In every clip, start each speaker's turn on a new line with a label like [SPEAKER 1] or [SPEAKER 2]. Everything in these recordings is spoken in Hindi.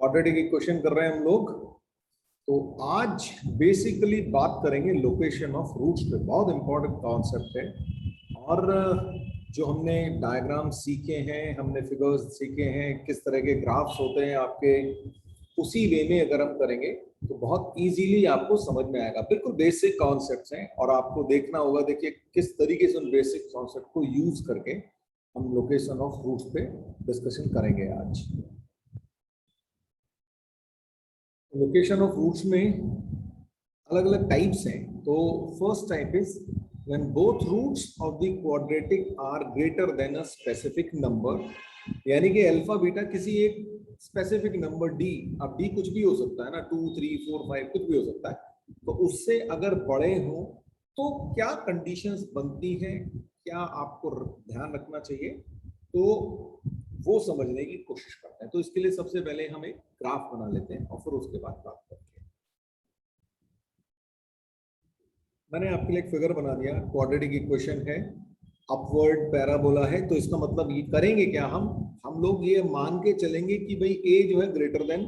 [SPEAKER 1] क्वाड्रेटिक इक्वेशन कर रहे हैं हम लोग। तो आज बेसिकली बात करेंगे लोकेशन ऑफ रूट्स पे। बहुत इंपॉर्टेंट कॉन्सेप्ट है। और जो हमने डायग्राम सीखे हैं, हमने फिगर्स सीखे हैं, किस तरह के ग्राफ्स होते हैं आपके, उसी वे में अगर हम करेंगे तो बहुत इजीली आपको समझ में आएगा। बिल्कुल बेसिक कॉन्सेप्ट्स हैं और आपको देखना होगा, देखिए किस तरीके से उन बेसिक कॉन्सेप्ट को यूज करके हम लोकेशन ऑफ रूट्स पे डिस्कशन करेंगे आज। लोकेशन ऑफ रूट्स में अलग अलग टाइप्स हैं। तो first type is when both roots of the quadratic are greater than a specific number, यानी कि अल्फा बीटा किसी एक स्पेसिफिक नंबर डी, अब डी कुछ भी हो सकता है ना, 2 3 4 5 कुछ भी हो सकता है, तो उससे अगर बड़े हो तो क्या कंडीशंस बनती हैं, क्या आपको ध्यान रखना चाहिए, तो वो समझने की कोशिश करते हैं। तो इसके लिए सबसे पहले हम एक ग्राफ बना लेते हैं और फिर उसके बाद बात करते हैं। मैंने आपके लिए एक फिगर बना दिया। क्वाड्रेटिक इक्वेशन है, अपवर्ड पैराबोला है। तो इसका मतलब ये करेंगे क्या, हम लोग ये मान के चलेंगे कि भाई ए जो है ग्रेटर देन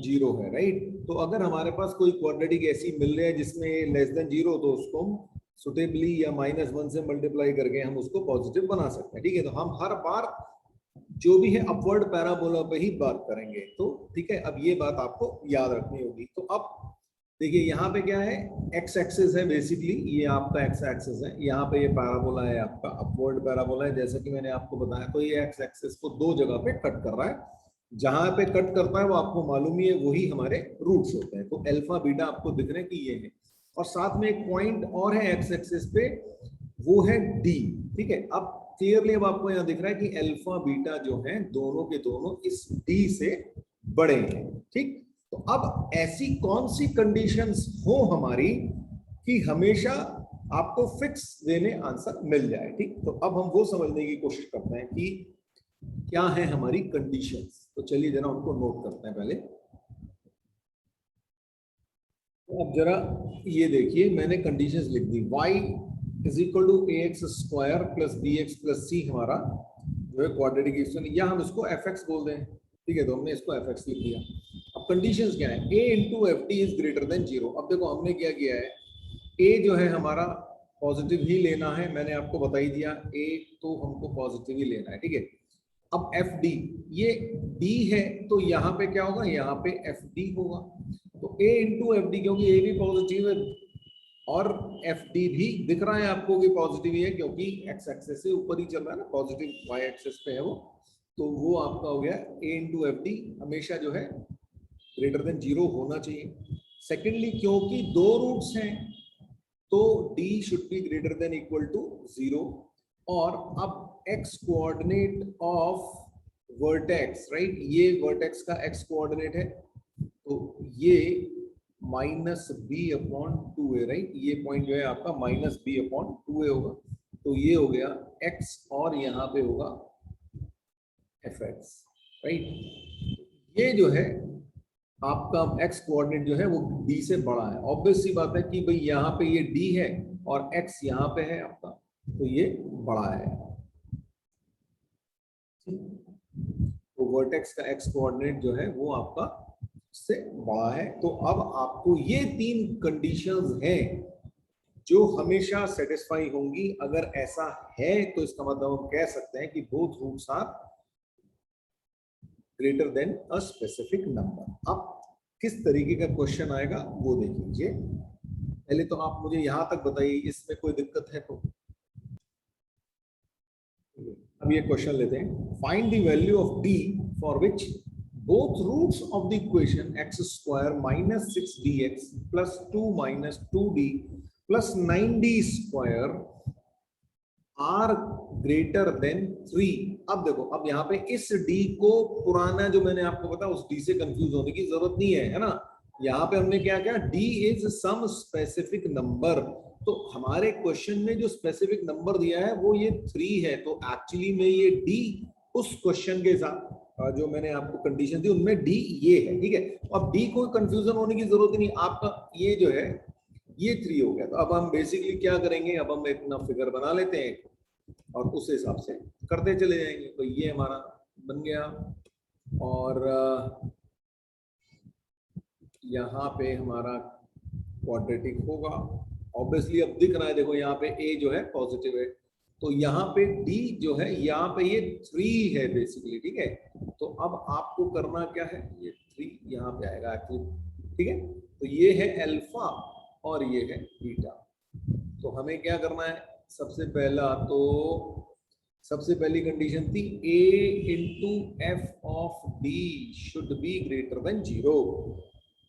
[SPEAKER 1] 0 है, राइट। तो अगर हमारे पास कोई क्वाड्रेटिक ऐसी मिल रही है जिसमें लेस देन 0, तो उसको सुटेबली या -1 से मल्टीप्लाई करके हम उसको पॉजिटिव बना सकते हैं। ठीक है, तो हम हर बार जो भी है अपवर्ड पैराबोला पे ही बात करेंगे। तो ठीक है, अब ये बात आपको याद रखनी होगी। तो अब देखिए यहाँ पे क्या है, एक्स एक्सिस है बेसिकली, ये आपका एक्स एक्सिस है, यहाँ पे ये पैराबोला है, आपका अपवर्ड पैराबोला है। जैसा कि मैंने आपको बताया, तो ये एक्स एक्सिस को दो जगह पे कट कर रहा है। जहां पे कट करता है वो आपको मालूम ही है, वही हमारे रूट्स होते हैं। तो अल्फा बीटा आपको दिख रहे हैं कि ये है, और साथ में एक पॉइंट और है एक्स एक्सिस पे, वो है डी। ठीक है, अब क्लियरली अब आपको यहाँ दिख रहा है कि अल्फा बीटा जो है दोनों के दोनों इस डी से बड़े हैं। ठीक, तो अब ऐसी कौन सी कंडीशंस हो हमारी कि हमेशा आपको फिक्स वे में आंसर मिल जाए। ठीक, तो अब हम वो समझने की कोशिश करते हैं कि क्या है हमारी कंडीशंस। तो चलिए जरा उनको नोट करते हैं पहले। तो अब जरा ये देखिए, मैंने कंडीशंस लिख दी। y is equal to ax square plus bx plus c हमारा जो है क्वाड्रेटिक इक्वेशन, या हम इसको fx बोल दें। ठीक है, तो हमने इसको fx लिख दिया। अब कंडीशंस क्या है, a into f D is greater then 0। अब देखो हमने क्या किया है, a जो है हमारा पॉजिटिव ही लेना है, मैंने आपको बता ही दिया, a तो हमको पॉजिटिव ही लेना है। ठीक है, अब एफ डी, ये d है तो यहाँ पे क्या होगा, यहाँ पे एफ डी होगा। तो a इंटू एफ डी, क्योंकि a भी पॉजिटिव है और एफ डी भी दिख रहा है आपको कि पॉजिटिव ही है, क्योंकि एक्स एक्सिस से ऊपर ही चल रहा है ना, पॉजिटिव वाई एक्सिस पे है वो। तो वो आपका हो गया a इंटू एफ डी, हमेशा जो है ग्रेटर देन 0 होना चाहिए। सेकेंडली, क्योंकि दो रूट्स हैं तो d should be greater than equal to 0। और अब x coordinate of vertex, right, ये वर्टेक्स का x कोऑर्डिनेट है, तो ये -b/2 है, राइट। ये पॉइंट जो है आपका -b/2 होगा। तो ये हो गया x और यहाँ पे होगा fx, राइट। ये जो है आपका x कोऑर्डिनेट जो है वो d से बड़ा है। ऑब्वियस सी बात है कि भाई यहाँ पे ये d है और x यहाँ पे है आपका, तो ये बड़ा है। तो वर्टेक्स का x कोऑर्डिनेट जो है वो आपका से बड़ा है। तो अब आपको ये तीन कंडीशंस हैं जो हमेशा सेटिस्फाई होंगी। अगर ऐसा है तो इसका मतलब हम कह सकते हैं कि both roots are greater than a specific number. अब किस तरीके का क्वेश्चन आएगा वो देख लीजिए। पहले तो आप मुझे यहां तक बताइए, इसमें कोई दिक्कत है तो। अब ये क्वेश्चन लेते हैं, find the value of d for which both roots of the equation x square minus 6dx plus 2 minus 2d plus 9d square are greater than 3। अब देखो, अब यहाँ पे इस d को पुराना जो मैंने आपको बताया उस d से कंफ्यूज होने की जरूरत नहीं है ना। यहाँ पे हमने क्या किया, d is some specific number. तो हमारे क्वेश्चन में जो स्पेसिफिक नंबर दिया है वो ये 3 है। तो एक्चुअली में ये d उस क्वेश्चन के साथ जो मैंने आपको कंडीशन दी उनमें डी ये है। ठीक है, अब डी कोई कंफ्यूजन होने की जरूरत नहीं, आपका ये जो है ये 3 हो गया। तो अब हम बेसिकली क्या करेंगे, अब हम इतना फिगर बना लेते हैं और उस हिसाब से करते चले जाएंगे। तो ये हमारा बन गया और यहाँ पे हमारा क्वाड्रेटिक होगा। ऑब्वियसली अब दिख रहा है, देखो यहाँ पे ए जो है पॉजिटिव है, तो यहाँ पे डी जो है, यहाँ पे ये 3 है बेसिकली, ठीक है। तो अब आपको करना क्या है, ये 3 यहाँ पे आएगा एक्चुअली, ठीक है। तो ये है अल्फा और ये है बीटा। तो हमें क्या करना है, सबसे पहला तो सबसे पहली कंडीशन थी a into f of D should be greater then 0।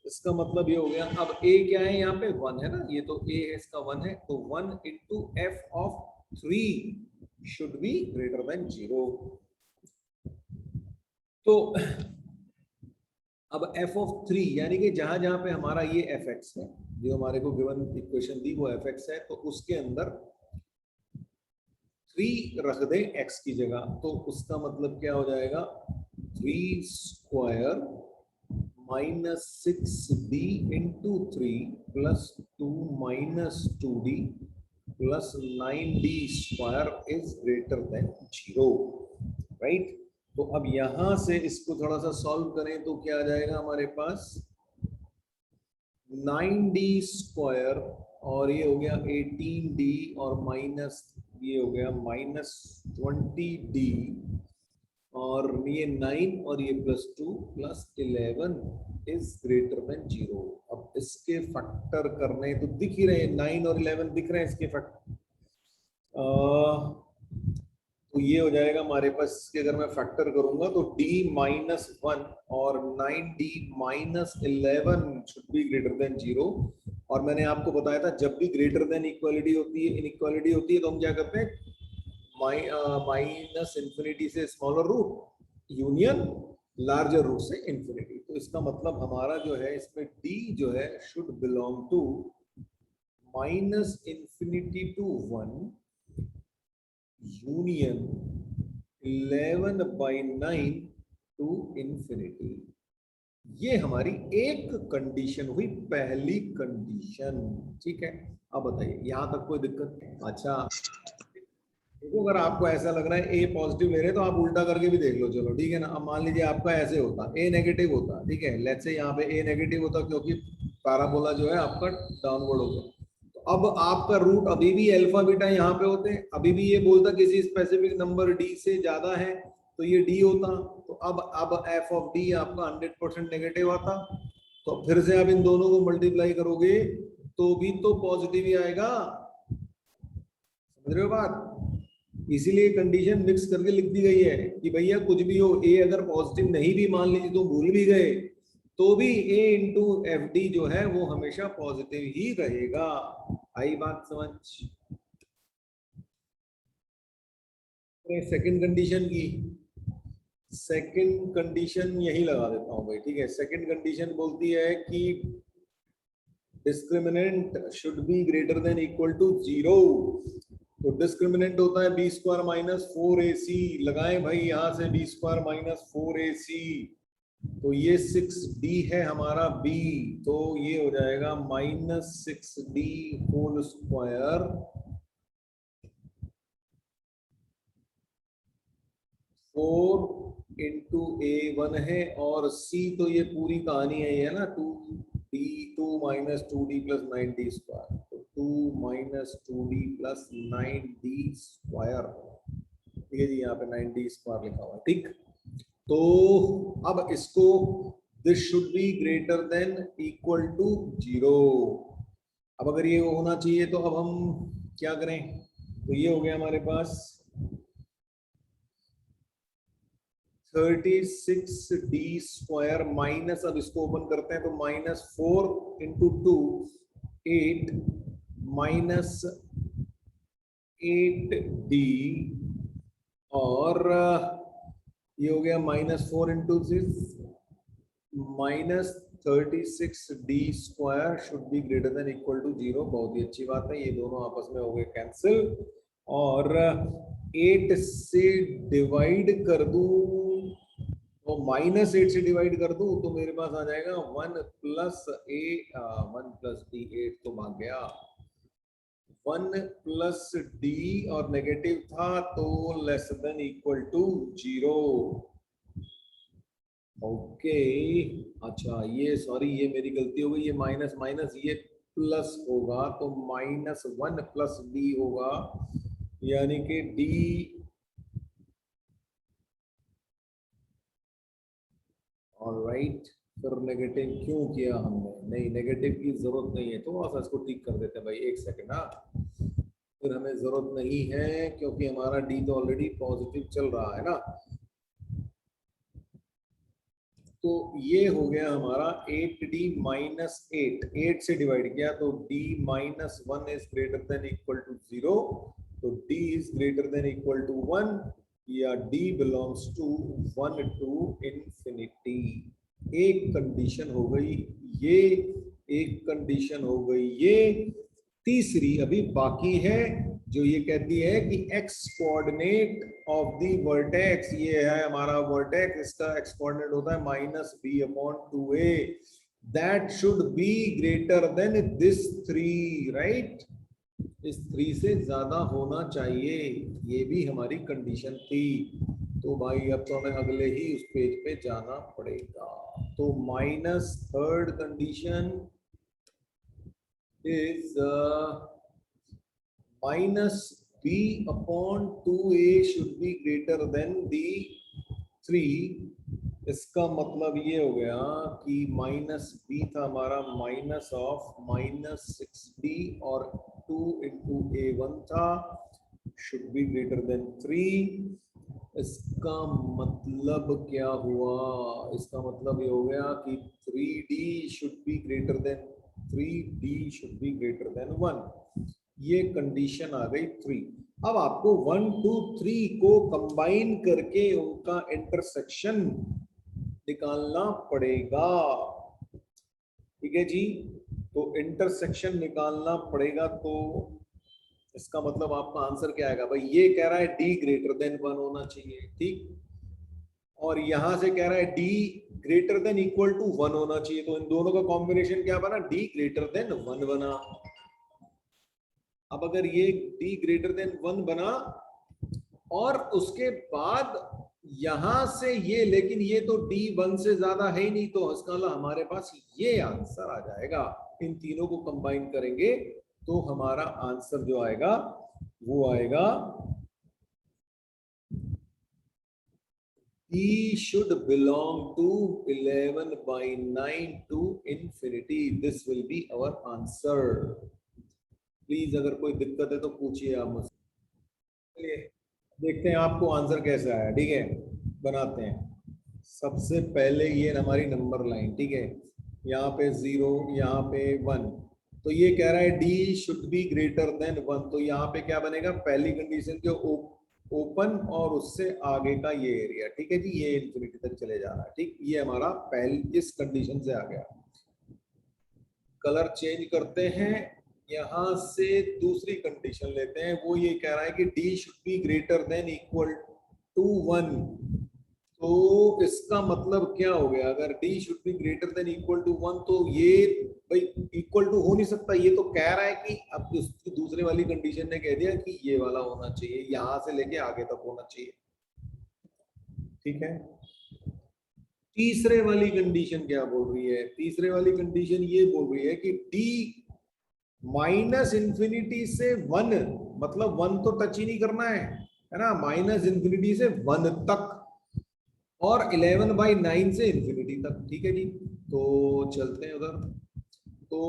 [SPEAKER 1] इसका मतलब ये हो गया, अब a क्या है यहाँ पे 1 है ना, ये तो a है, इसका 1 है, तो 1 into f of 3 should be greater then 0। तो अब f ऑफ 3 यानी कि जहां जहां पे हमारा ये fx है, जो हमारे को गिवन इक्वेशन दी वो fx है, तो उसके अंदर 3 रख दें x की जगह, तो उसका मतलब क्या हो जाएगा, 3 square minus 6d into 3 plus 2 minus 2d plus 9d square is greater then 0, right. तो अब यहां से इसको थोड़ा सा सॉल्व करें तो क्या आ जाएगा हमारे पास, 9d स्क्वायर और ये हो गया 18d और माइनस ये हो गया माइनस 20d और ये 9 और ये plus 2 plus 11 is greater then 0। अब इसके फैक्टर करने तो दिख ही रहे हैं, 9 और 11 दिख रहे हैं इसके फैक्टर। तो ये हो जाएगा हमारे पास, इसके अगर मैं फैक्टर करूंगा तो d माइनस 1 और 9d minus 11 should be greater then 0। और मैंने आपको बताया था जब भी ग्रेटर देन इक्वालिटी होती है, इनइक्वालिटी होती है, तो हम क्या करते हैं, माइनस इंफिनिटी से smaller root union larger root से इंफिनिटी। तो इसका मतलब हमारा जो है इसमें d जो है should belong to minus infinity to 1 union 11/9 to infinity. ये हमारी एक कंडीशन हुई, पहली कंडीशन, ठीक है। अब बताइए यहां तक कोई दिक्कत? अच्छा देखो, अगर आपको ऐसा लग रहा है ए पॉजिटिव ले रहे हैं तो आप उल्टा करके भी देख लो, चलो ठीक है ना। अब मान लीजिए आपका ऐसे होता, ए नेगेटिव होता, ठीक है, लेट्स से यहाँ पे ए नेगेटिव होता क्योंकि पैराबोला जो है आपका डाउनवर्ड हो गया। तो अब आपका रूट अभी भी अल्फा बीटा यहाँ पे होते, अभी भी ये बोलता किसी स्पेसिफिक नंबर डी से ज्यादा है तो ये डी होता। तो अब एफ ऑफ डी आपका 100% नेगेटिव आता। तो फिर से आप इन दोनों को मल्टीप्लाई करोगे तो भी तो पॉजिटिव ही आएगा, समझ रहे हो बात। इसीलिए कंडीशन मिक्स करके लिख दी गई है कि भैया कुछ भी हो, ए अगर पॉजिटिव नहीं भी मान लीजिए तो भूल भी गए तो भी ए इंटू एफ डी जो है वो हमेशा पॉजिटिव ही रहेगा। आई बात समझ? सेकंड कंडीशन की, सेकंड कंडीशन यही लगा देता हूं भाई, ठीक है। सेकंड कंडीशन बोलती है कि discriminant should be greater than equal to 0। तो डिस्क्रिमिनेंट होता है बी स्क्वायर माइनस 4ac, लगाएं भाई यहां से बी स्क्वायर माइनस 4ac, तो ये 6d है हमारा b, तो ये हो जाएगा minus 6d whole square 4 into a1 है, और c तो ये पूरी कहानी है ना, 2d 2 minus 2d plus 9d square, तो 2 minus 2d plus 9d square, ठीक है जी, यहाँ पे 9d स्क्वायर लिखा हुआ है, ठीक। तो अब इसको this should be greater than equal to 0। अब अगर ये होना चाहिए तो अब हम क्या करें, तो ये हो गया हमारे पास 36d स्क्वायर माइनस, अब इसको ओपन करते हैं तो माइनस 4 इंटू 2 8 माइनस 8d और ये हो गया minus 4 into 6 minus 36d square should be greater than equal to 0। बहुत ही अच्छी बात है, ये दोनों आपस में हो गए कैंसिल, और 8 से डिवाइड कर दूं तो माइनस 8 से डिवाइड कर दूं तो मेरे पास आ जाएगा 1 प्लस ए 1 प्लस डी, 8 तो भाग गया, 1 प्लस डी और नेगेटिव था तो less than equal to 0। Okay अच्छा, ये सॉरी ये मेरी गलती हो गई, ये माइनस माइनस ये प्लस होगा, तो -1 प्लस डी होगा, यानी कि डी। ऑलराइट, फिर नेगेटिव क्यों किया हमने? नहीं, नेगेटिव की जरूरत नहीं है, तो थोड़ा सा इसको ठीक कर देते हैं भाई, एक सेकंड। हाँ, फिर हमें जरूरत नहीं है क्योंकि हमारा डी तो ऑलरेडी पॉजिटिव चल रहा है ना। तो ये हो गया हमारा 8d माइनस 8 से डिवाइड किया, तो d minus 1 is greater than equal to 0, तो d is greater than equal to 1, या d belongs to 1 to infinity. एक कंडीशन हो गई ये, एक कंडीशन हो गई ये, तीसरी अभी बाकी है, जो ये कहती है कि x coordinate of the vertex, ये है हमारा वर्टेक्स, इसका x कोऑर्डिनेट होता है -b/2a, that should be greater then this 3, right? इस 3 से ज्यादा होना चाहिए, ये भी हमारी कंडीशन थी। तो भाई अब तो हमें अगले ही उस पेज पे जाना पड़ेगा। तो minus third condition is minus b/2a should be greater than the 3। इसका मतलब ये हो गया कि -b था हमारा माइनस ऑफ -6b और 2 into a1 था, should be greater than 3। इसका मतलब क्या हुआ? इसका मतलब ये हो गया कि 3d should be greater than 3d should be greater than 1। ये कंडीशन आ गई 3। अब आपको 1 2 3 को कंबाइन करके उनका इंटरसेक्शन निकालना पड़ेगा, ठीक है जी। तो इंटरसेक्शन निकालना पड़ेगा, तो इसका मतलब आपका आंसर क्या आएगा भाई? ये कह रहा है d ग्रेटर देन 1 होना चाहिए, ठीक, और यहां से कह रहा है d greater than equal to 1 होना चाहिए, तो इन दोनों का कॉम्बिनेशन क्या बना? d ग्रेटर देन 1 बना। अब अगर ये d ग्रेटर देन 1 बना और उसके बाद यहां से ये, लेकिन ये तो d 1 से ज्यादा है ही नहीं, तो इसका मतलब हमारे पास ये आंसर आ जाएगा। इन तीनों को कंबाइन करेंगे तो हमारा आंसर जो आएगा वो आएगा E should belong to 11/9 to infinity. This will be our answer. Please अगर कोई दिक्कत है तो पूछिए आप मुझसे। चलिए देखते हैं आपको आंसर कैसा आया, ठीक है। बनाते हैं। सबसे पहले ये हमारी नंबर लाइन, ठीक है, यहाँ पे 0, यहाँ पे 1, तो ये कह रहा है d should be greater than 1, तो यहाँ पे क्या बनेगा? पहली कंडीशन जो ओपन और उससे आगे का ये एरिया, ठीक है जी, ये इंफिनिटी तक चले जा रहा है, ठीक, ये हमारा पहली इस कंडीशन से आ गया। कलर चेंज करते हैं, यहां से दूसरी कंडीशन लेते हैं, वो ये कह रहा है कि d should be greater than equal to 1, तो इसका मतलब क्या हो गया? अगर d should be greater than equal to 1, तो ये भाई इक्वल टू हो नहीं सकता, ये तो कह रहा है कि अब उसकी दूसरे वाली कंडीशन ने कह दिया कि ये वाला होना चाहिए, यहां से लेके आगे तक होना चाहिए, ठीक है। तीसरे वाली कंडीशन क्या बोल रही है? तीसरे वाली कंडीशन ये बोल रही है कि d माइनस इंफिनिटी से 1, मतलब 1 तो टच ही नहीं करना है ना, माइनस इंफिनिटी से 1 तक, और 11/9 से इंफिनिटी तक, ठीक है जी। तो चलते हैं उधर, तो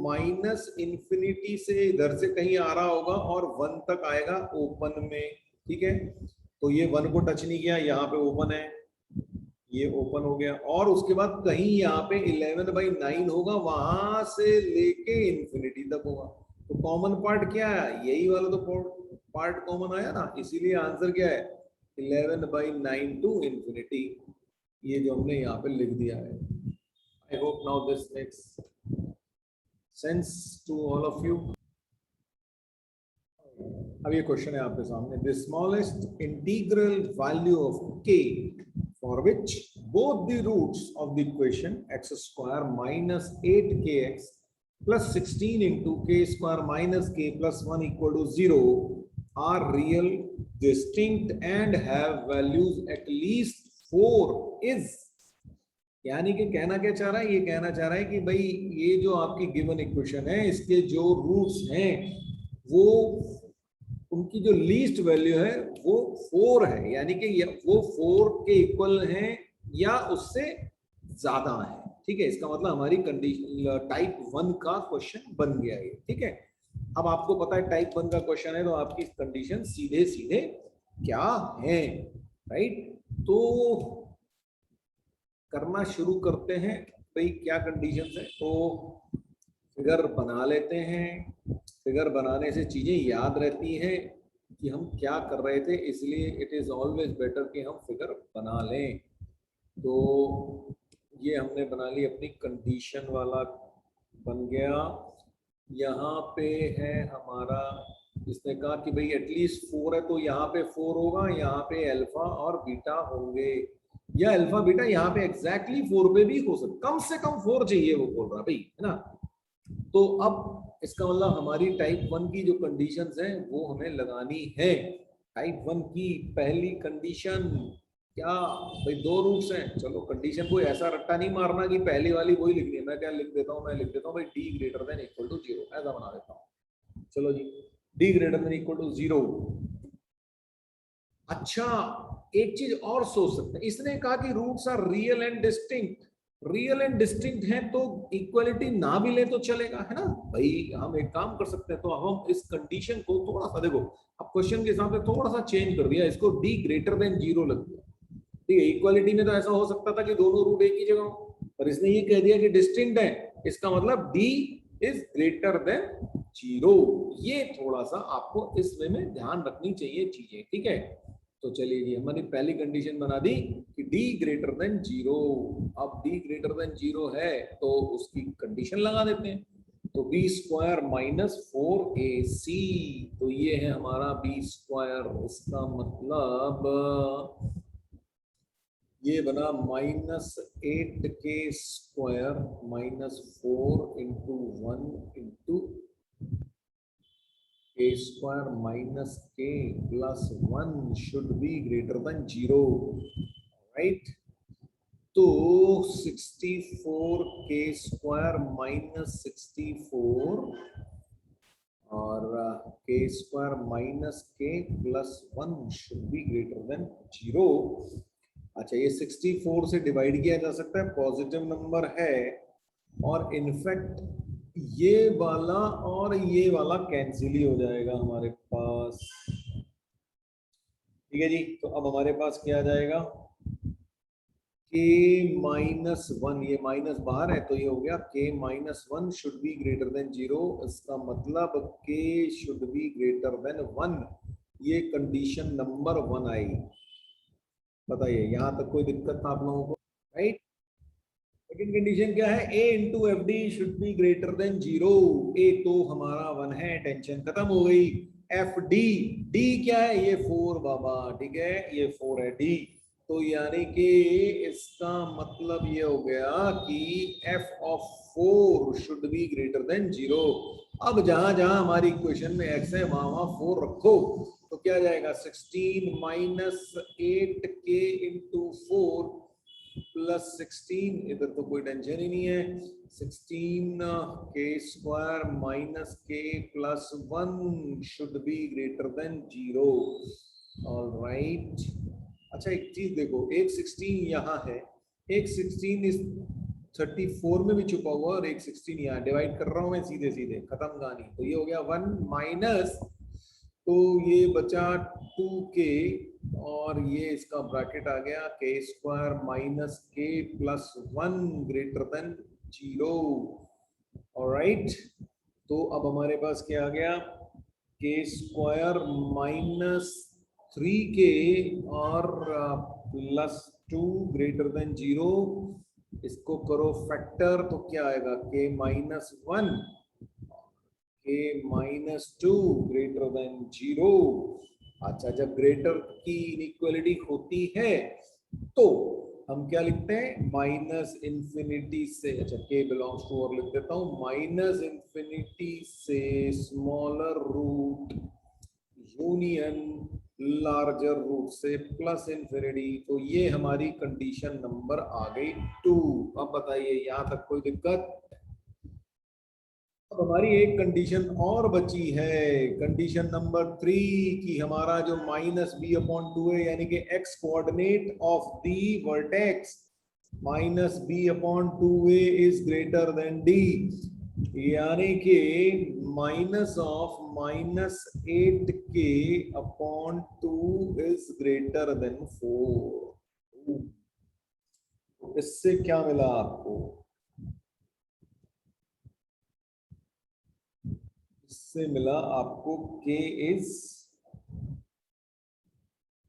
[SPEAKER 1] माइनस इंफिनिटी से इधर से कहीं आ रहा होगा और 1 तक आएगा ओपन में, ठीक है। तो ये 1 को टच नहीं किया, यहाँ पे ओपन है, ये ओपन हो गया, और उसके बाद कहीं यहाँ पे 11/9 होगा, वहां से लेके इंफिनिटी तक होगा। तो कॉमन पार्ट क्या है? यही वाला तो पार्ट कॉमन आया ना, इसीलिए आंसर क्या है? 11/9 टू इंफिनिटी, ये जो हमने यहाँ पे लिख दिया है। I hope now this makes sense to all of you. अब ये क्वेश्चन है आपके सामने, the smallest integral value of k for which both the roots of the equation x square minus 8kx plus 16 into k square minus k plus 1 equal to 0 are real, distinct and have values at least 4 is यानी कि कहना क्या चाह रहा है, ये कहना चाह रहा है कि भाई ये जो आपकी गिवन इक्वेशन है इसके जो रूट्स हैं वो उनकी जो लीस्ट वैल्यू है वो 4 है, यानी कि वो 4 के इक्वल है या उससे ज्यादा है। ठीक है, इसका मतलब हमारी कंडीशन टाइप 1 का क्वेश्चन बन गया ये। ठीक है, अब आपको पता है टाइप 1 का क्वेश्चन है तो आपकी कंडीशन सीधे सीधे क्या है, राइट। तो करना शुरू करते हैं भाई, क्या कंडीशंस है। तो फिगर बना लेते हैं, फिगर बनाने से चीजें याद रहती हैं कि हम क्या कर रहे थे, इसलिए इट इज ऑलवेज बेटर कि हम फिगर बना लें। तो ये हमने बना ली, अपनी कंडीशन वाला बन गया। यहाँ पे है हमारा, इसने कहा कि भाई एटलीस्ट 4 है तो यहाँ पे 4 होगा, यहाँ पे अल्फा और बीटा होंगे, या अल्फा बीटा यहाँ पे एग्जैक्टली 4 पे भी हो सकता, कम से कम 4 चाहिए वो बोल रहा भाई, है ना। तो अब इसका मतलब हमारी टाइप 1 की जो कंडीशंस हैं वो हमें लगानी है। टाइप 1 की पहली कंडीशन क्या भाई, 2 रूट्स हैं। चलो कंडीशन कोई ऐसा रट्टा नहीं मारना कि पहली वाली वही लिखनी है। मैं क्या लिख देता हूँ, मैं लिख देता हूँ भाई d greater than equal to 0, ऐसा बना देता हूँ। चलो जी, d greater than equal to 0। अच्छा, एक चीज और सोच सकते हैं, इसने कहा कि roots are real and distinct. Real and distinct है तो इक्वलिटी ना भी ले तो चलेगा, है ना भाई। हम एक काम कर सकते हैं, तो हम इस कंडीशन को थोड़ा सा देखो, अब क्वेश्चन के हिसाब से थोड़ा सा चेंज कर दिया, इसको डी ग्रेटर देन 0 लग दिया। ठीक है, इक्वालिटी में तो ऐसा हो सकता था कि दोनों रूट एक ही जगह हो, पर इसने ये कह दिया कि डिस्टिंक्ट है, इसका मतलब डी इज ग्रेटर देन 0। ये थोड़ा सा आपको इस वे में ध्यान रखनी चाहिए चीजें, ठीक है। तो चलिए जी, हमने पहली कंडीशन बना दी कि d ग्रेटर देन 0। अब d ग्रेटर देन 0 है तो उसकी कंडीशन लगा देते हैं। तो b स्क्वायर माइनस 4ac, तो ये है हमारा b स्क्वायर, इसका मतलब ये बना -8k square minus 4 into 1 into k square minus k plus 1 should be greater than 0, right? तो 64k square minus 64 और k square minus k plus 1 should be greater than 0। अच्छा, ये 64 से डिवाइड किया जा सकता है, पॉजिटिव नंबर है, और इनफैक्ट ये वाला और ये वाला कैंसिल ही हो जाएगा हमारे पास। ठीक है जी, तो अब हमारे पास क्या आ जाएगा, k -1, ये माइनस बाहर है तो ये हो गया k -1 should be greater then 0, इसका मतलब k should be greater than 1। ये कंडीशन नंबर 1 आई। बताइए यहां तक कोई दिक्कत था आप लोगों को, राइट। सेकंड कंडीशन क्या है, a into f d should be greater then 0। a तो हमारा 1 है, टेंशन खत्म हो गई। एफ डी, डी क्या है, ये 4 बाबा, ठीक है, ये 4 है डी। तो यानी कि इसका मतलब ये हो गया कि f of 4 should be greater then 0। अब जहां जहां हमारी इक्वेशन में x है वहां वहां 4 रखो, तो क्या जाएगा, 16 माइनस 8k इंटू 4 प्लस 16, इधर तो कोई टेंशन ही नहीं है, 16k square minus k plus 1 should be greater then 0। Alright. अच्छा एक चीज देखो, एक 16 यहाँ है, एक 16 इस 34 में भी छुपा हुआ और एक 16 यहाँ, डिवाइड कर रहा हूं मैं सीधे सीधे, खत्म कहानी। तो ये हो गया 1 माइनस, तो ये बचा 2k, और ये इसका ब्रैकेट आ गया k square minus k plus 1 greater than 0। Alright, तो अब हमारे पास क्या आ गया, k स्क्वायर माइनस 3k और प्लस 2 ग्रेटर देन 0। इसको करो फैक्टर तो क्या आएगा, k minus 1 k minus 2 greater than 0। अच्छा, जब ग्रेटर की इनइक्वालिटी होती है तो हम क्या लिखते हैं, माइनस इंफिनिटी से, अच्छा k बिलोंग्स टू, और लिख देता हूं माइनस इंफिनिटी से smaller root union larger root से प्लस इंफिनिटी, तो ये हमारी कंडीशन नंबर आ गई 2। अब बताइए यहां तक कोई दिक्कत? अब हमारी एक कंडीशन और बची है, कंडीशन नंबर 3 की हमारा जो माइनस बी अपॉन टू है, यानी कि x coordinate of the vertex minus B upon two A is greater than D, यानी कि minus of minus 8k upon 2 is greater than 4। इससे क्या मिला आपको? इससे मिला आपको k is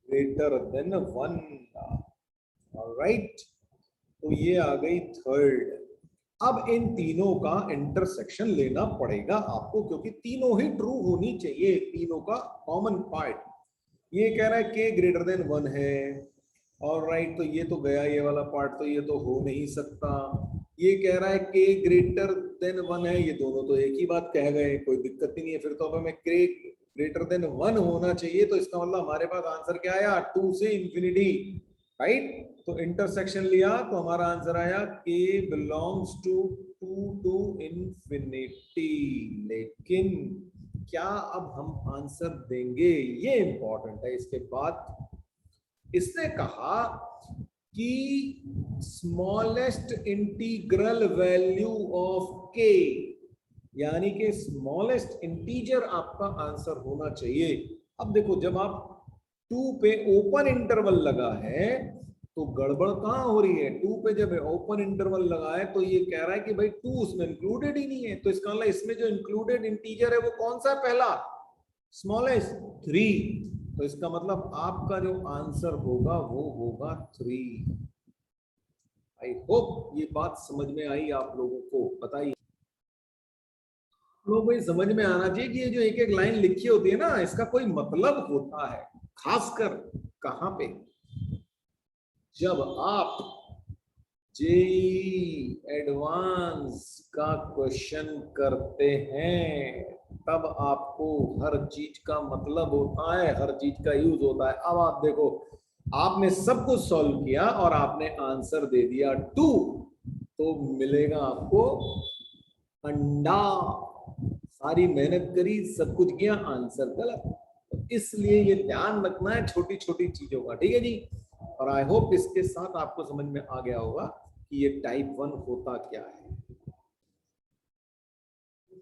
[SPEAKER 1] greater than 1। Alright, तो ये आ गई थर्ड। अब इन तीनों का इंटरसेक्शन लेना पड़ेगा आपको, क्योंकि तीनों ही ट्रू होनी चाहिए, तीनों का कॉमन पार्ट। ये कह रहा है k ग्रेटर देन 1 है, ऑलराइट, तो ये तो गया, ये वाला पार्ट तो ये तो हो नहीं सकता। ये कह रहा है k ग्रेटर देन 1 है, ये दोनों तो एक ही बात कह गए, कोई दिक्कत ही नहीं है। फिर तो अब हमें k ग्रेटर देन 1 होना चाहिए, तो इसका मतलब हमारे पास आंसर क्या आया? 2 से इंफिनिटी, राइट। तो इंटरसेक्शन लिया तो हमारा आंसर आया k belongs to 2 to infinity. लेकिन क्या अब हम आंसर देंगे, ये इंपॉर्टेंट है। इसके बाद इसने कहा कि smallest integral value of k, यानी कि स्मॉलेस्ट इंटीजर आपका आंसर होना चाहिए। अब देखो, जब आप 2 पे ओपन इंटरवल लगा है तो गड़बड़ कहां हो रही है? 2 पे जब ओपन इंटरवल लगा है तो ये कह रहा है कि भाई 2 उसमें इंक्लूडेड ही नहीं है, तो इसका मतलब इसमें जो इंक्लूडेड इंटीजर है वो कौन सा है? पहला स्मॉलेस्ट 3। तो इसका मतलब आपका जो आंसर होगा वो होगा 3। आई होप ये बात समझ में आई आप लोगों को। बताइए, लोगों को ये समझ में आना चाहिए कि ये जो एक एक लाइन लिखी होती है ना, इसका कोई मतलब होता है, खासकर कहां पे? जब आप जेई एडवांस का क्वेश्चन करते हैं तब आपको हर चीज का मतलब होता है, हर चीज का यूज होता है। अब आप देखो, आपने सब कुछ सॉल्व किया और आपने आंसर दे दिया 2, तो मिलेगा आपको अंडा। सारी मेहनत करी, सब कुछ किया, आंसर गलत। तो इसलिए ये ध्यान रखना है छोटी छोटी चीजों का, ठीक है जी। और आई होप इसके साथ आपको समझ में आ गया होगा कि ये टाइप 1 होता क्या है।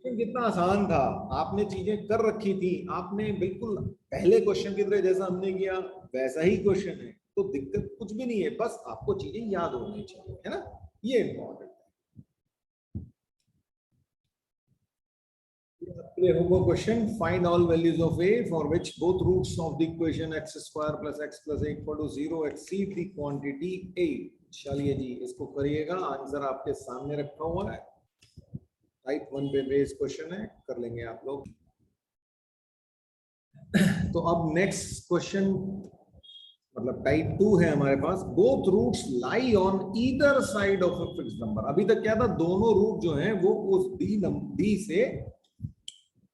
[SPEAKER 1] कितना आसान था, आपने चीजें कर रखी थी, आपने बिल्कुल पहले क्वेश्चन की तरह जैसा हमने किया वैसा ही क्वेश्चन है, तो दिक्कत कुछ भी नहीं है, बस आपको चीजें याद होनी चाहिए, है ना, ये इंपॉर्टेंट है। Homework question, find all values of a for which both roots of the equation x square plus x plus a equal to 0 exceed the quantity a। चलिए जी, इसको करिएगा, आंसर आपके सामने रखा हुआ है, टाइप 1 पे बेस क्वेश्चन है, कर लेंगे आप लोग। तो अब नेक्स्ट क्वेश्चन, मतलब टाइप 2 है हमारे पास, both roots lie on either side of a fixed number. अभी तक क्या था, दोनों रूट जो हैं वो उस डी से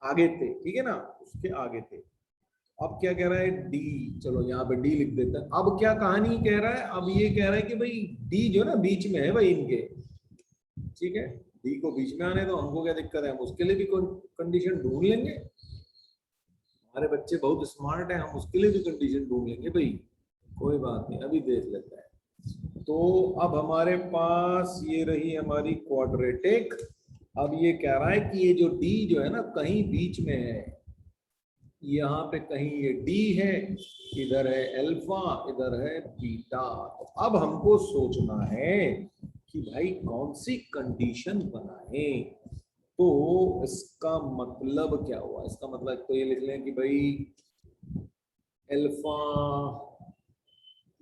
[SPEAKER 1] आगे थे, ठीक है ना, उसके आगे थे। अब क्या कह रहा है? डी, चलो यहाँ पे डी लिख देते हैं। अब क्या कहानी कह रहा है? अब ये कह रहा है कि भाई डी जो ना बीच में है भाई इनके, ठीक है, डी को बीच में आने दो, हमको क्या दिक्कत है, हम उसके लिए भी कोई कंडीशन ढूंढ लेंगे। हमारे बच्चे बहुत स्मार्ट है, हम उसके लिए भी कंडीशन ढूंढ लेंगे भाई, कोई बात नहीं, अभी देख लेते हैं। तो अब हमारे पास ये रही हमारी क्वाड्रेटिक। अब ये कह रहा है कि ये जो डी जो है ना कहीं बीच में है, यहाँ पे कहीं ये डी है, इधर है अल्फा, इधर है बीटा। तो अब हमको सोचना है कि भाई कौन सी कंडीशन बनाए। तो इसका मतलब क्या हुआ? इसका मतलब तो ये लिख लें कि भाई अल्फा,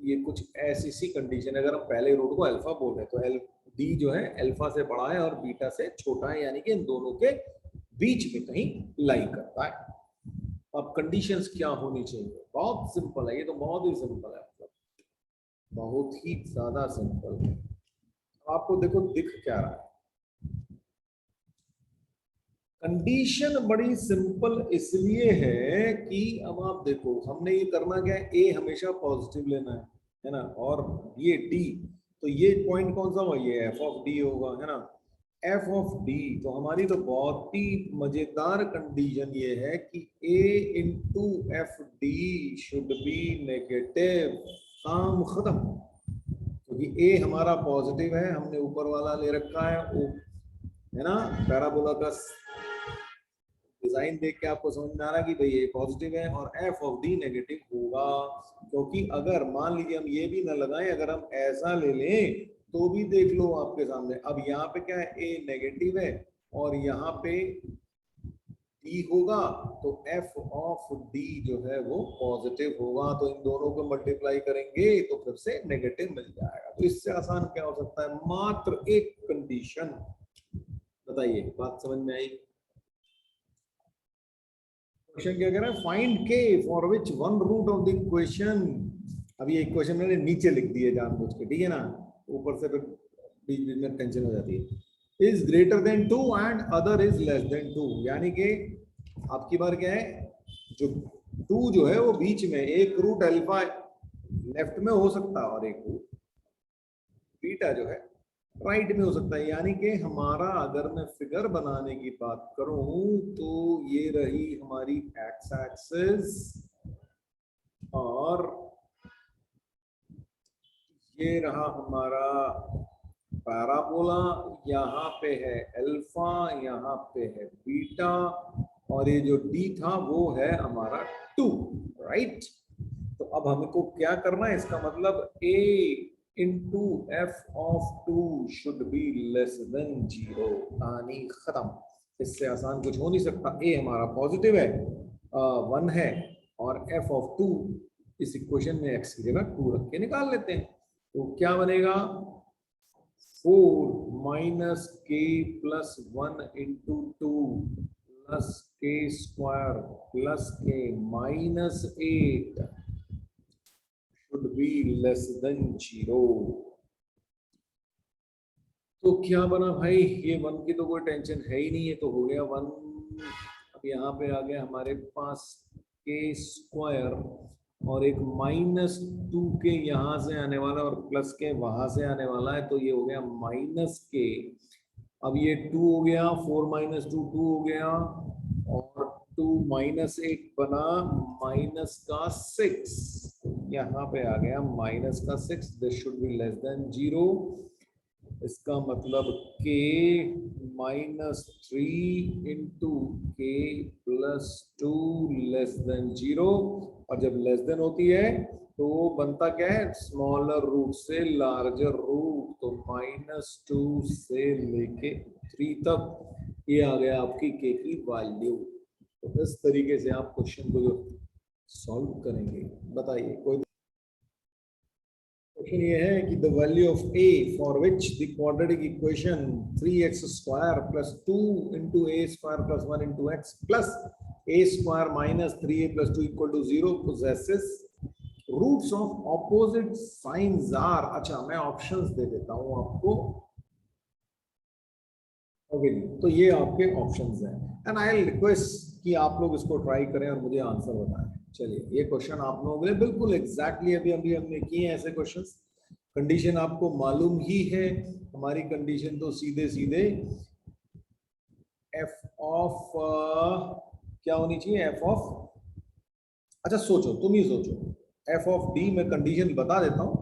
[SPEAKER 1] ये कुछ ऐसी सी कंडीशन, अगर हम पहले रूट को अल्फा बोल रहे हैं तो एल डी जो है अल्फा से बड़ा है और बीटा से छोटा है, यानी कि इन दोनों के बीच में कहीं लाई करता है। अब कंडीशंस क्या होनी चाहिए? बहुत सिंपल है, ये तो बहुत ही सिंपल है, मतलब बहुत ही ज्यादा सिंपल है। आपको देखो दिख क्या रहा है? कंडीशन बड़ी सिंपल इसलिए है कि अब आप देखो हमने ये करना क्या है, ए हमेशा पॉजिटिव लेना है ना, और ये डी, तो ये पॉइंट कौन सा हुआ, ये एफ ऑफ डी होगा, है ना, एफ ऑफ डी। तो हमारी तो बहुत ही मजेदार कंडीशन ये है कि a into f d should be negative, काम खत्म, क्योंकि ए हमारा पॉजिटिव है, हमने ऊपर वाला ले रखा है ओ, है ना, पैराबोला का डिजाइन देख के आपको समझ में आ रहा है कि भाई ये पॉजिटिव है और एफ ऑफ डी नेगेटिव होगा, क्योंकि अगर मान लीजिए हम ये भी ना लगाएं, अगर हम ऐसा ले लें तो भी देख लो आपके सामने, अब यहाँ पे क्या है, ए नेगेटिव है और यहाँ पे डी होगा, तो एफ ऑफ डी जो है वो पॉजिटिव होगा, तो इन दोनों को मल्टीप्लाई करेंगे तो फिर से नेगेटिव मिल जाएगा। तो इससे आसान क्या हो सकता है, मात्र एक कंडीशन, बताइए बात समझ में आई। क्वेश्चन क्या कह रहा है, फाइंड के for which one root of the equation, अभी एक क्वेश्चन मैंने नीचे लिख दिए जानबूझ के, ठीक है ना, ऊपर से फिर बीच बीच में टेंशन हो जाती है, is greater then 2 and other is less then 2, यानी कि आपकी बार क्या है, जो 2 जो है वो बीच में, एक रूट अल्फा लेफ्ट में हो सकता है और एक रूट बीटा जो है राइट में हो सकता है, यानी कि हमारा अगर मैं फिगर बनाने की बात करूं तो ये रही हमारी एक्स एक्सिस और ये रहा हमारा पैराबोला, यहाँ पे है अल्फा, यहाँ पे है बीटा, और ये जो डी था वो है हमारा 2, राइट। तो अब हमको क्या करना है, इसका मतलब a into f of 2 should be less than 0, कहानी खत्म, इससे आसान कुछ हो नहीं सकता। a हमारा पॉजिटिव है, 1 है, और एफ ऑफ 2 इस इक्वेशन में x की जगह 2 रख के निकाल लेते हैं, तो क्या बनेगा, 4 माइनस के प्लस 1 इंटू 2 प्लस के स्क्वायर प्लस के minus 8 should be less than 0। तो क्या बना भाई, ये 1 की तो कोई टेंशन है ही नहीं, है तो हो गया 1। अब यहाँ पे आ गया हमारे पास के स्क्वायर और एक -2 के यहाँ से आने वाला और प्लस के वहां से आने वाला है, तो ये हो गया माइनस के, अब ये 2 हो गया, 4 माइनस 2 2 हो गया, और 2 माइनस 8 बना माइनस का 6, यहाँ पे आ गया माइनस का 6, this should be less than 0, इसका मतलब k -3 इंटू के प्लस 2 लेस देन 0, और जब लेस देन होती है तो वो बनता क्या है, स्मॉलर रूट से लार्जर रूट, तो -2 से लेके 3 तक ये आ गया आपकी k की वैल्यू। तो इस तरीके से आप क्वेश्चन को जो सॉल्व करेंगे, बताइए कोई क्वेश्चन ये है कि the value of a for which the quadratic equation 3x square plus 2 into a square plus 1 into x plus a square minus 3a plus 2 equal to 0 possesses roots of opposite signs are. अच्छा मैं ऑप्शंस दे देता हूं आपको, ओके जी, तो ये आपके ऑप्शंस हैं एंड आई विल रिक्वेस्ट कि आप लोग इसको ट्राई करें और मुझे आंसर बताएं। चलिए ये क्वेश्चन आप लोगों के लिए बिल्कुल एग्जैक्टली अभी अभी हमने किए हैं ऐसे क्वेश्चंस, कंडीशन आपको मालूम ही है, हमारी कंडीशन तो सीधे सीधे एफ ऑफ क्या होनी चाहिए, एफ ऑफ, अच्छा सोचो, तुम ही सोचो, एफ ऑफ डी में कंडीशन बता देता हूँ,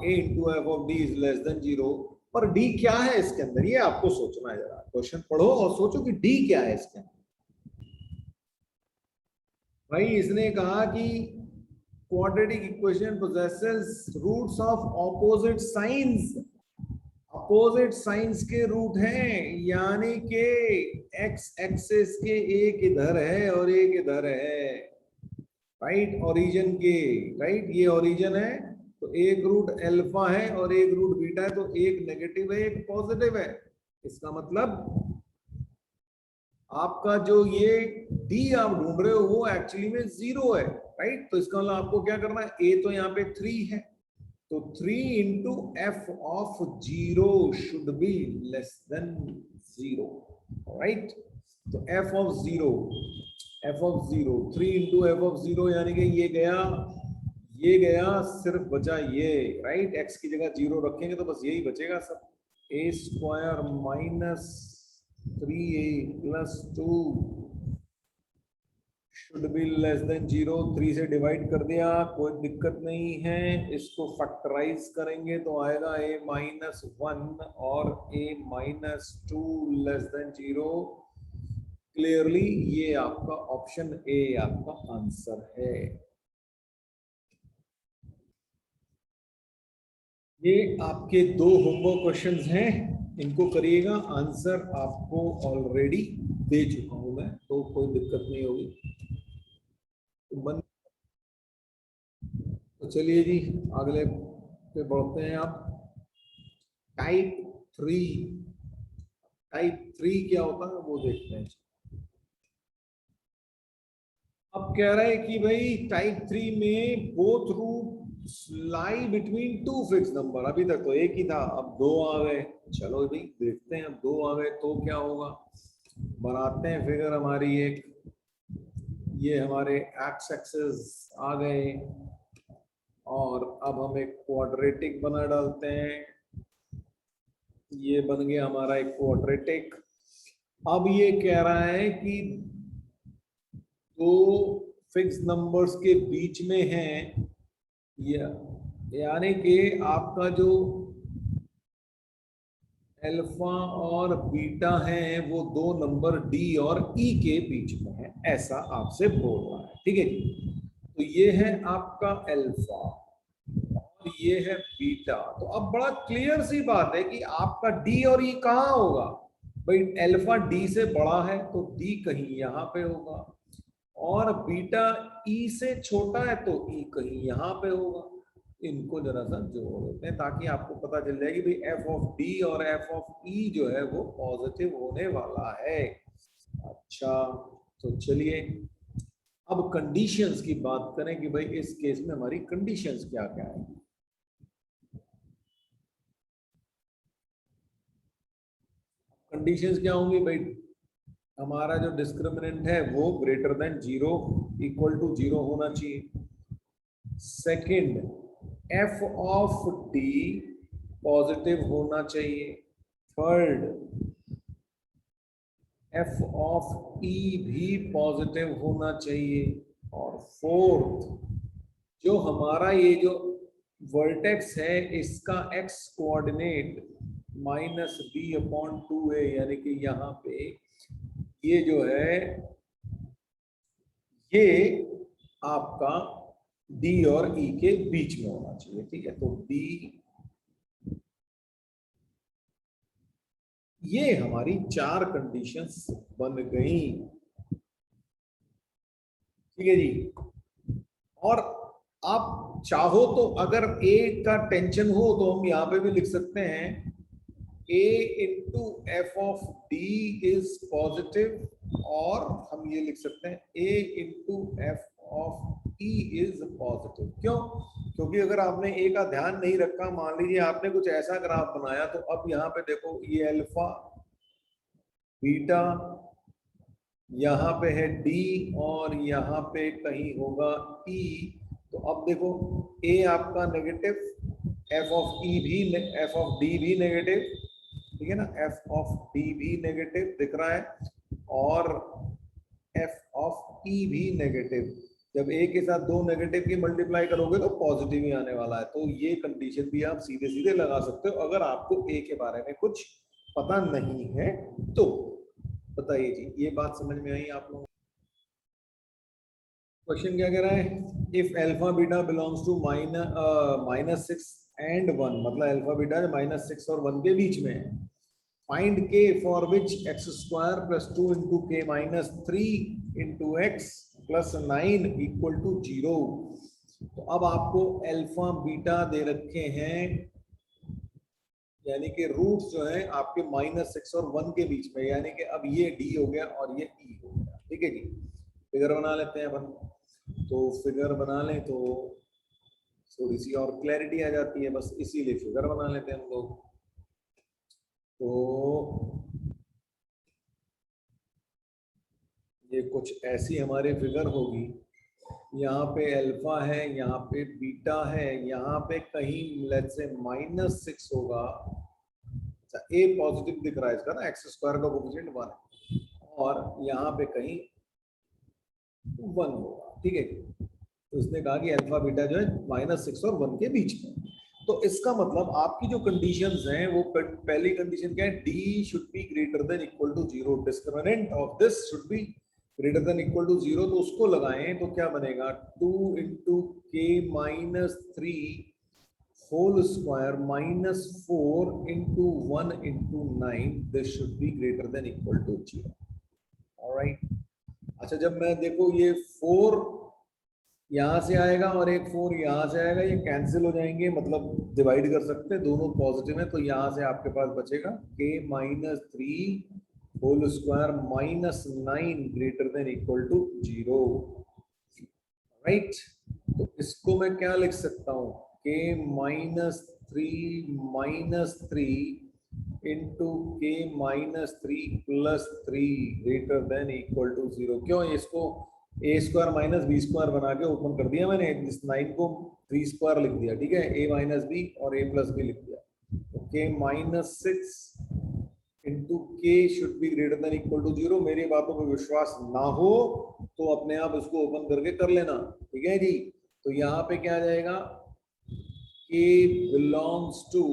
[SPEAKER 1] a into f of d is less than 0, पर डी क्या है इसके अंदर, ये आपको सोचना है, जरा क्वेश्चन पढ़ो और सोचो कि डी क्या है इसके अंदर। भाई इसने कहा कि quadratic equation possesses roots of opposite signs, opposite signs के रूट हैं, यानी कि एक्स एक्सिस के एक इधर है और एक इधर है, राइट, ओरिजिन के, राइट, ये ओरिजिन है, तो एक रूट अल्फा है और एक रूट बीटा है, तो एक नेगेटिव है एक पॉजिटिव है, इसका मतलब आपका जो ये डी आप ढूंढ रहे हो वो एक्चुअली में 0 है, राइट, तो इसका मतलब आपको क्या करना है, ए तो यहाँ पे 3 है, तो 3 into f of 0 should be less than 0, right. तो f of zero 3 into f of zero, यानी कि ये गया, सिर्फ बचा ये, राइट। एक्स की जगह जीरो रखेंगे तो बस यही बचेगा सब। A square minus 3a plus 2 should be less than 0। 3 से डिवाइड कर दिया, कोई दिक्कत नहीं है। इसको फैक्टराइज करेंगे तो आएगा a माइनस 1 और a minus 2 less than 0। Clearly ये आपका ऑप्शन ए आपका आंसर है। ये आपके दो होमवर्क क्वेश्चंस हैं, इनको करिएगा। आंसर आपको ऑलरेडी दे चुका हूं मैं, तो कोई दिक्कत नहीं होगी। तो चलिए जी, अगले पे बढ़ते हैं। आप टाइप 3 क्या होता है वो देखते हैं। अब कह रहे हैं कि भाई टाइप 3 में both root lie between two fix number. अभी तक तो एक ही था, अब दो आ गए। चलो भाई देखते हैं, अब दो आ गए तो क्या होगा। बनाते हैं फिगर हमारी एक। ये हमारे एक्स एक्सिस आ गए और अब हम एक क्वाड्रेटिक बना डालते हैं। ये बन गया हमारा एक क्वाड्रेटिक। अब ये कह रहा है कि दो फिक्स नंबर्स के बीच में है, यानी कि आपका जो अल्फा और बीटा है वो दो नंबर डी और ई के बीच में है, ऐसा आपसे बोल रहा है। ठीक है जी। तो ये है आपका अल्फा और ये है बीटा। तो अब बड़ा क्लियर सी बात है कि आपका डी और ई कहाँ होगा। भाई अल्फा डी से बड़ा है तो डी कहीं यहाँ पे होगा, और बीटा ई से छोटा है तो ई कहीं यहाँ पे होगा। इनको जरा सा जोड़ देते हैं ताकि आपको पता चल जाए कि भाई एफ ऑफ डी और एफ ऑफ ई जो है वो पॉजिटिव होने वाला है। अच्छा, तो चलिए अब कंडीशंस की बात करें कि भाई इस केस में हमारी कंडीशंस क्या क्या है। कंडीशंस क्या होंगी भाई, हमारा जो डिस्क्रिमिनेंट है वो ग्रेटर देन 0, इक्वल टू 0 होना चाहिए। Second, F of D positive होना चाहिए। थर्ड, एफ ऑफ ई भी पॉजिटिव होना चाहिए। और फोर्थ, जो हमारा ये जो वर्टेक्स है इसका x coordinate minus B upon 2a, यानी कि यहाँ पे ये जो है ये आपका डी और ई के बीच में होना चाहिए। ठीक है, तो डी, ये हमारी चार कंडीशंस बन गई। ठीक है जी। और आप चाहो तो अगर ए का टेंशन हो तो हम यहां पे भी लिख सकते हैं a into f of d is positive, और हम ये लिख सकते हैं a into f of E is positive. क्यों? क्योंकि अगर आपने a का ध्यान नहीं रखा, मान लीजिए आपने कुछ ऐसा ग्राफ बनाया, तो अब यहाँ पे देखो ये अल्फा बीटा, यहाँ पे है डी और यहाँ पे कहीं होगा ई। तो अब देखो ए आपका नेगेटिव, एफ ऑफ ई भी, एफ ऑफ डी भी नेगेटिव, ठीक है ना, एफ ऑफ डी भी नेगेटिव दिख रहा है, और एफ ऑफ ई भी नेगेटिव। जब ए के साथ दो नेगेटिव की मल्टीप्लाई करोगे तो पॉजिटिव ही आने वाला है। तो ये कंडीशन भी आप सीधे सीधे लगा सकते हो अगर आपको ए के बारे में कुछ पता नहीं है तो। बताइए जी, ये बात समझ में आई आप लोगों को? क्वेश्चन क्या कह रहा है, if alpha beta belongs to minus 6 and 1, मतलब अल्फा बीटा माइनस 6 और 1 के बीच में है। फाइंड के for which x square plus 2 into k minus 3 into x plus 9 equal to 0। तो अब आपको अल्फा बीटा दे रखे हैं, यानी कि रूट जो है आपके माइनस 6 और 1 के बीच में, यानी कि अब ये डी हो गया और ये ई हो गया। ठीक है जी, फिगर बना लेते हैं अपन। तो फिगर बना लें तो थोड़ी सी और क्लैरिटी आ जाती है, बस इसीलिए फिगर बना लेते हैं हम लोग। तो ये कुछ ऐसी हमारी फिगर होगी, यहाँ पे अल्फा है, यहाँ पे बीटा है, यहाँ पे कहीं लेट्स से -6 होगा। अच्छा, ए पॉजिटिव दिख रहा है इसका ना, एक्स स्क्वायर का कोएफिशिएंट 1, और यहाँ पे कहीं 1 होगा, ठीक है। तो इसने कहा कि अल्फा बीटा जो है -6 और 1 के बीच में। तो इसका मतलब आपकी जो कंडीशंस हैं वो पहली कंडीशन क्या है, D should be greater than equal to 0, discriminant of this should be greater than equal to 0। तो उसको लगाएं तो क्या बनेगा, 2 into k -3 whole square -4 into 1 into 9, this should be greater than equal to 0। Alright. अच्छा, जब मैं देखो ये 4 यहाँ से आएगा और एक 4 यहाँ से आएगा, ये कैंसिल हो जाएंगे, मतलब डिवाइड कर सकते हैं, दोनों पॉजिटिव है, तो यहाँ से आपके पास बचेगा k -3 whole square -9 greater than equal to 0। Right, तो इसको मैं क्या लिख सकता हूँ, k -3 into k -3 greater than equal to 0। क्यों, इसको a square minus b square बना के ओपन कर दिया मैंने, इस 9 को 3 स्क्वायर लिख दिया, ठीक है, ए माइनस बी और ए प्लस बी लिख दिया। तो k -6 into k should be greater than equal to 0। मेरी बातों पर विश्वास ना हो तो अपने आप इसको ओपन करके कर लेना, ठीक है जी। तो यहाँ पे क्या आ जाएगा, k belongs to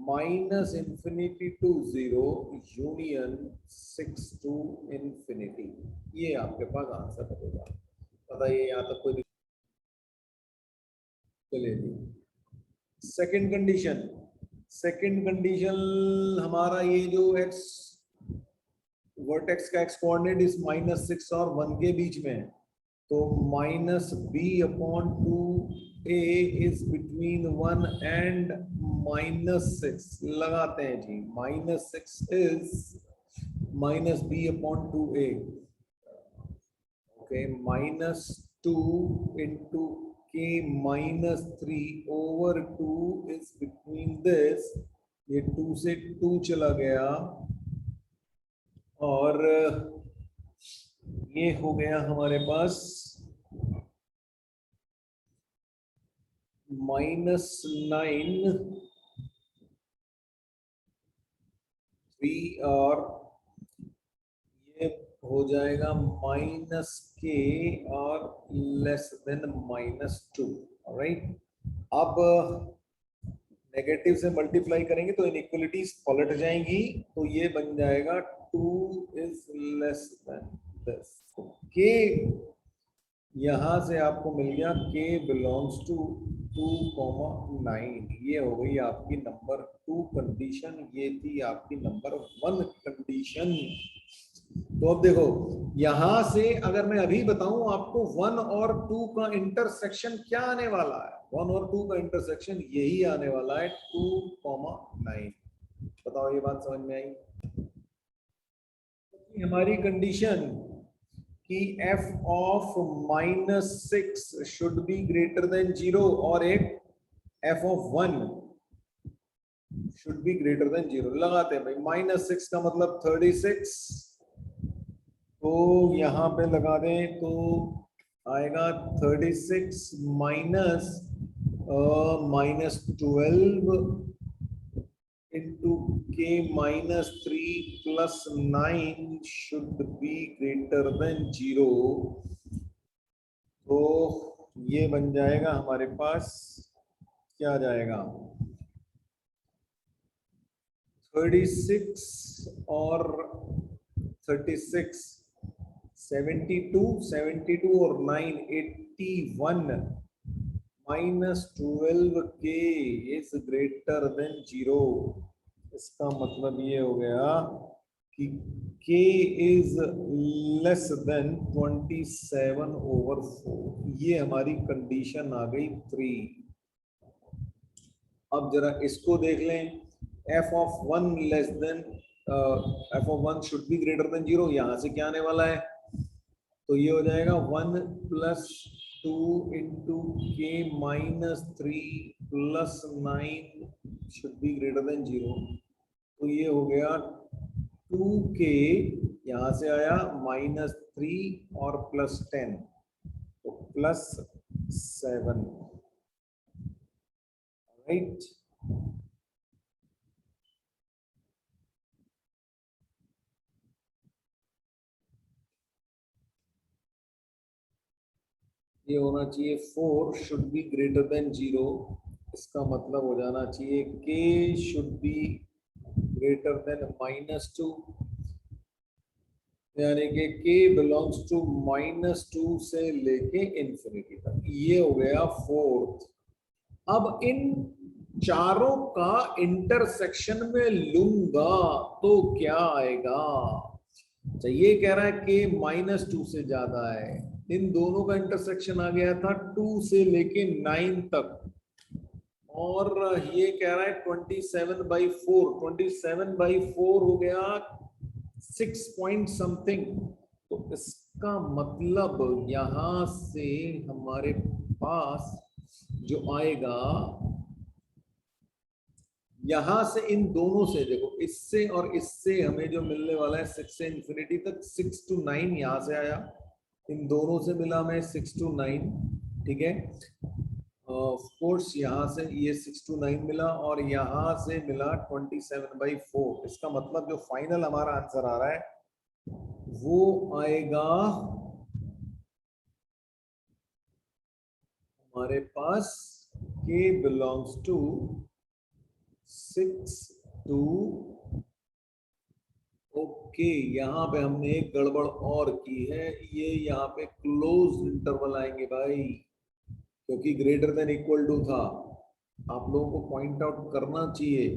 [SPEAKER 1] -infinity to 0 union 6 to infinity। ये आपके पास आंसर होगा, बताइए यहाँ तक कोई। चलिए, सेकंड कंडीशन। सेकंड कंडीशन हमारा ये जो x वर्टेक्स का x कोऑर्डिनेट इस -6 और 1 के बीच में है, तो -b/2a इज बिटवीन 1 एंड -6 लगाते हैं जी। -6 is -b/2a, okay, -2 into k -3 over 2 is between this, ये 2 से 2 चला गया और ये हो गया हमारे पास -9 3 और ये हो जाएगा -k और लेस देन -2। ऑलराइट, अब नेगेटिव से मल्टीप्लाई करेंगे तो इनइक्वालिटीज पलट जाएंगी, तो ये बन जाएगा 2 is less then this. k यहां से आपको मिल गया k बिलोंग्स टू 2,9। ये हो गई आपकी नंबर 2 कंडीशन, ये थी आपकी नंबर 1 कंडीशन। तो अब देखो, यहां से अगर मैं अभी बताऊं आपको 1 और 2 का इंटरसेक्शन क्या आने वाला है, 1 और 2 का इंटरसेक्शन यही आने वाला है 2,9। बताओ, ये बात समझ में आई? हमारी कंडीशन कि f of -6 should be greater then 0 और एक f of 1 should be greater then 0 लगाते हैं भाई। -6 का मतलब 36, तो यहाँ पे लगा दें तो आएगा 36 minus -12 into k -3 plus 9 should be greater then 0। तो ये बन जाएगा हमारे पास, क्या आ जाएगा, 36 और 36 72 और 9 81 -12k इज ग्रेटर देन 0। इसका मतलब ये हो गया कि k इज लेस देन 27/4। ये हमारी कंडीशन आ गई 3। अब जरा इसको देख लें, f of 1 less than f of 1 should be greater then 0। यहां से क्या आने वाला है, तो ये हो जाएगा 1 + 2 into k -3 plus 9 should be greater then 0। तो ये हो गया 2k यहां से आया -3 और +10 तो +7 राइट। ये होना चाहिए 4 शुड बी ग्रेटर देन 0। इसका मतलब हो जाना चाहिए k should be greater then -2, यानी कि k बिलोंग्स टू -2 से लेके इंफिनिटी तक। ये हो गया फोर्थ। अब इन चारों का इंटरसेक्शन में लूंगा तो क्या आएगा। तो ये कह रहा है कि -2 से ज्यादा है, इन दोनों का इंटरसेक्शन आ गया था 2 से लेके 9 तक, और ये कह रहा है 27/4, 27/4 हो गया 6 पॉइंट समथिंग। तो इसका मतलब यहां से हमारे पास जो आएगा, यहां से इन दोनों से देखो, इससे और इससे हमें जो मिलने वाला है 6 से इंफिनिटी तक, 6 to 9 यहां से आया, इन दोनों से मिला हमें 6 to 9, ठीक है। ऑफ कोर्स यहाँ से ये 6 to 9 मिला और यहाँ से मिला 27/4। इसका मतलब जो फाइनल हमारा आंसर आ रहा है वो आएगा हमारे पास k belongs to 6 to, okay. यहाँ पे हमने एक गड़बड़ और की है, ये यहाँ पे क्लोज इंटरवल आएंगे भाई, क्योंकि ग्रेटर देन इक्वल टू था। आप लोगों को पॉइंट आउट करना चाहिए,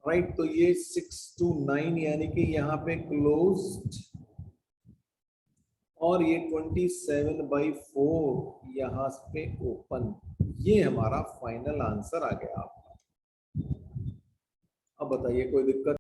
[SPEAKER 1] राइट। तो ये 6 to 9 यानी कि यहाँ पे क्लोज्ड, और ये 27/4 यहाँ पे ओपन। ये हमारा फाइनल आंसर आ गया आपका। अब बताइए कोई दिक्कत?